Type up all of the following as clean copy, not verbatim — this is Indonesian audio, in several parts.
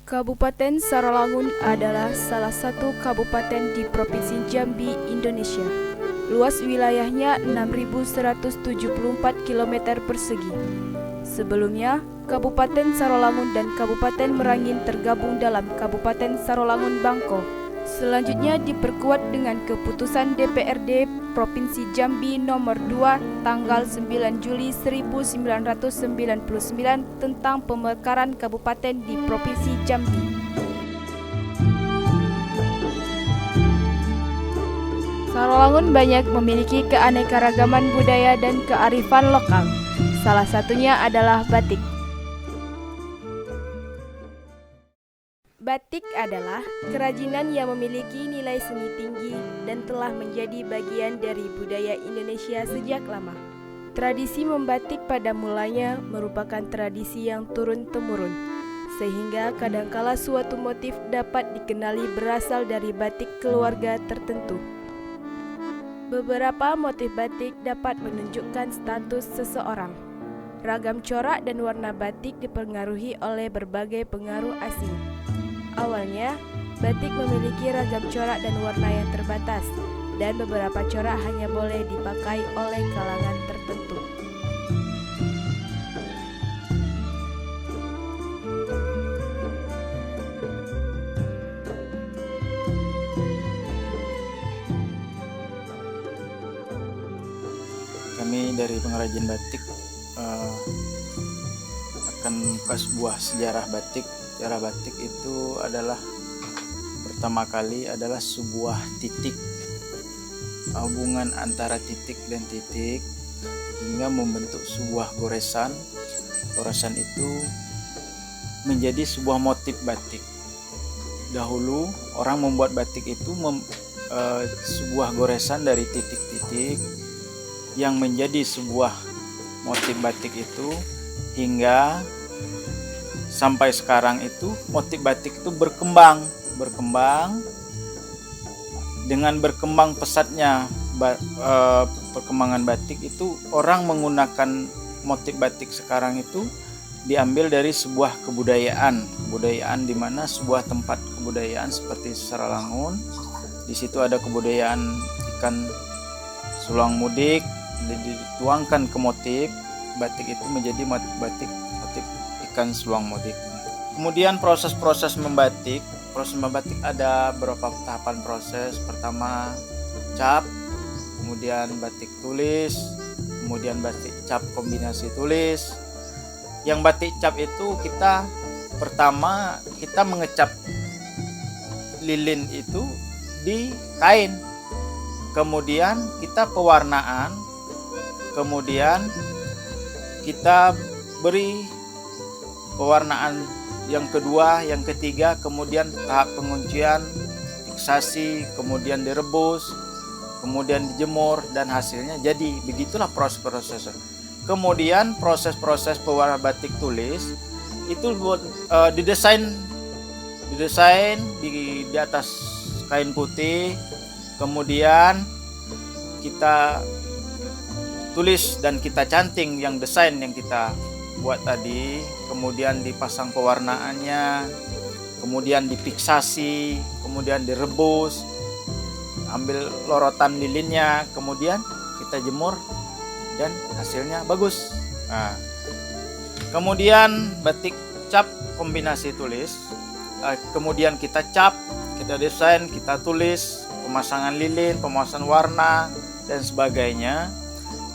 Kabupaten Sarolangun adalah salah satu kabupaten di Provinsi Jambi, Indonesia. Luas wilayahnya 6.174 km persegi. Sebelumnya, Kabupaten Sarolangun dan Kabupaten Merangin tergabung dalam Kabupaten Sarolangun Bangko. Selanjutnya diperkuat dengan keputusan DPRD Provinsi Jambi nomor 2 tanggal 9 Juli 1999 tentang pemekaran kabupaten di Provinsi Jambi. Sarolangun banyak memiliki keanekaragaman budaya dan kearifan lokal. Salah satunya adalah batik. Batik adalah kerajinan yang memiliki nilai seni tinggi dan telah menjadi bagian dari budaya Indonesia sejak lama. Tradisi membatik pada mulanya merupakan tradisi yang turun-temurun, sehingga kadangkala suatu motif dapat dikenali berasal dari batik keluarga tertentu. Beberapa motif batik dapat menunjukkan status seseorang. Ragam corak dan warna batik dipengaruhi oleh berbagai pengaruh asing. Awalnya, batik memiliki ragam corak dan warna yang terbatas, dan beberapa corak hanya boleh dipakai oleh kalangan tertentu. Kami dari pengrajin batik akan membuka sebuah sejarah batik. Sejarah batik itu adalah pertama kali adalah sebuah titik, hubungan antara titik dan titik hingga membentuk sebuah goresan. Goresan itu menjadi sebuah motif batik. Dahulu orang membuat batik itu sebuah goresan dari titik-titik yang menjadi sebuah motif batik itu, hingga sampai sekarang itu motif batik itu berkembang dengan berkembang pesatnya perkembangan batik itu, orang menggunakan motif batik sekarang itu diambil dari sebuah kebudayaan di mana sebuah tempat kebudayaan seperti Sarolangun. Di situ ada kebudayaan ikan sulang mudik, dituangkan ke motif batik itu menjadi motif ikan sulang mudik. Kemudian proses membatik ada beberapa tahapan proses. Pertama cap, kemudian batik tulis, kemudian batik cap kombinasi tulis. Yang batik cap itu pertama kita mengecap lilin itu di kain, kemudian kita pewarnaan, kemudian kita beri pewarnaan yang kedua, yang ketiga, kemudian tahap penguncian, fiksasi, kemudian direbus, kemudian dijemur, dan hasilnya jadi. Begitulah proses-proses. Kemudian proses-proses pewarna batik tulis itu didesain di atas kain putih, kemudian kita tulis dan kita canting yang desain yang kita buat tadi, kemudian dipasang pewarnaannya, kemudian difiksasi, kemudian direbus, ambil lorotan lilinnya, kemudian kita jemur dan hasilnya bagus. Nah, kemudian batik cap kombinasi tulis, kemudian kita cap, kita desain, kita tulis, pemasangan lilin, pemasangan warna dan sebagainya.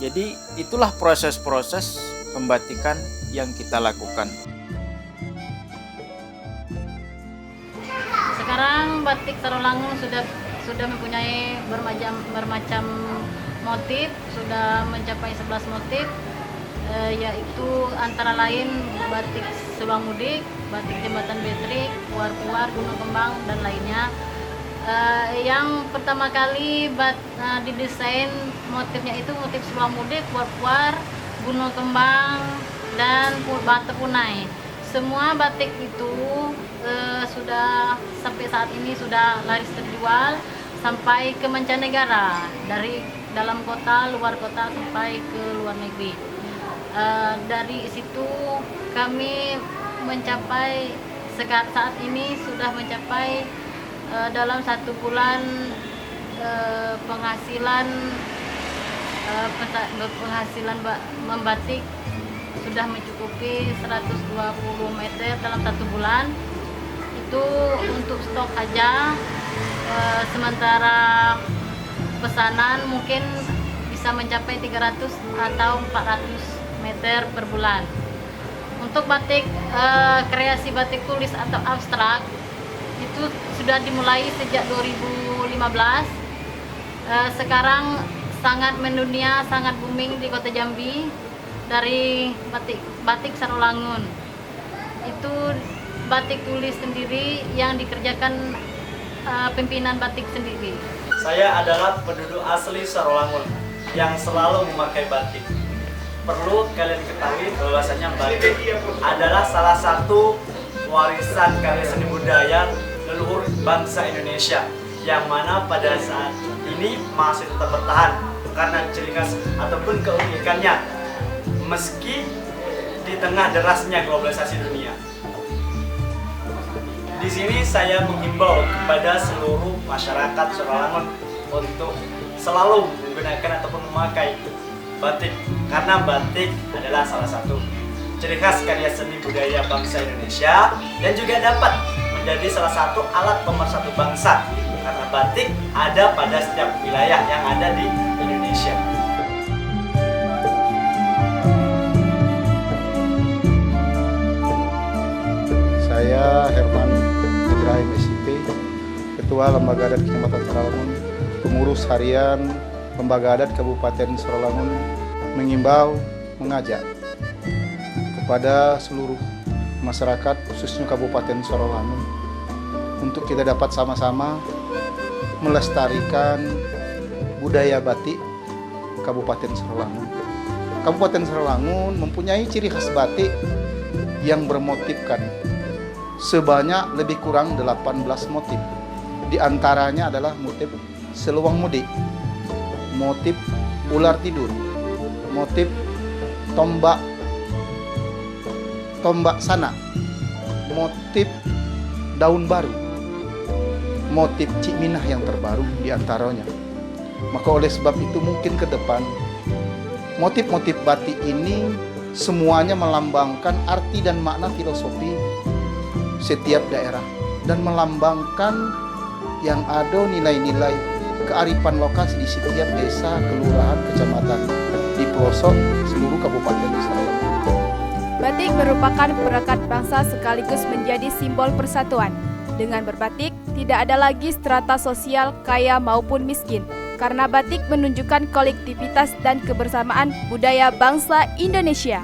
Jadi itulah proses-proses pembatikan yang kita lakukan. Sekarang batik Sarolangun sudah mempunyai bermacam motif, sudah mencapai 11 motif, yaitu antara lain batik sulang mudik, batik jembatan betrik, puar-puar, gunung kembang, dan lainnya. Yang pertama kali didesain motifnya itu motif sulang mudik, puar-puar, gunung kembang, dan batik punai. Semua batik itu sudah sampai saat ini sudah laris terjual sampai ke mancanegara, dari dalam kota, luar kota, sampai ke luar negeri. Dari situ kami mencapai saat ini sudah mencapai dalam 1 bulan penghasilan membatik sudah mencukupi 120 meter dalam 1 bulan. Itu untuk stok aja. Sementara pesanan mungkin bisa mencapai 300 atau 400 meter per bulan. Untuk batik kreasi batik tulis atau abstrak itu sudah dimulai sejak 2015. Sekarang sangat mendunia, sangat booming di Kota Jambi dari batik Sarolangun. Itu batik tulis sendiri yang dikerjakan pimpinan batik sendiri. Saya adalah penduduk asli Sarolangun yang selalu memakai batik. Perlu kalian ketahui bahwasanya batik adalah salah satu warisan karya seni budaya leluhur bangsa Indonesia yang mana pada saat ini masih tetap bertahan karena ciri khas ataupun keunikannya meski di tengah derasnya globalisasi dunia. Di sini saya menghimbau kepada seluruh masyarakat Sarolangun untuk selalu menggunakan ataupun memakai batik karena batik adalah salah satu ciri khas karya seni budaya bangsa Indonesia dan juga dapat menjadi salah satu alat pemersatu bangsa karena batik ada pada setiap wilayah yang ada di Indonesia. Saya Herman Ibrahim SIP, Ketua Lembaga Adat Kecamatan Sarolangun, pengurus harian Lembaga Adat Kabupaten Sarolangun, mengimbau, mengajak kepada seluruh masyarakat khususnya Kabupaten Sarolangun untuk kita dapat sama-sama melestarikan budaya batik Kabupaten Sarolangun. Kabupaten Sarolangun mempunyai ciri khas batik yang bermotifkan sebanyak lebih kurang 18 motif. Di antaranya adalah motif seluang mudik, motif ular tidur, motif tombak sanak, motif daun baru, motif Cik Minah yang terbaru di antaranya. Maka oleh sebab itu mungkin ke depan motif-motif batik ini semuanya melambangkan arti dan makna filosofi setiap daerah dan melambangkan yang ada nilai-nilai kearifan lokal di setiap desa, kelurahan, kecamatan di pelosok seluruh Kabupaten Sarolangun. Batik merupakan perekat bangsa sekaligus menjadi simbol persatuan. Dengan berbatik, tidak ada lagi strata sosial kaya maupun miskin, karena batik menunjukkan kolektivitas dan kebersamaan budaya bangsa Indonesia.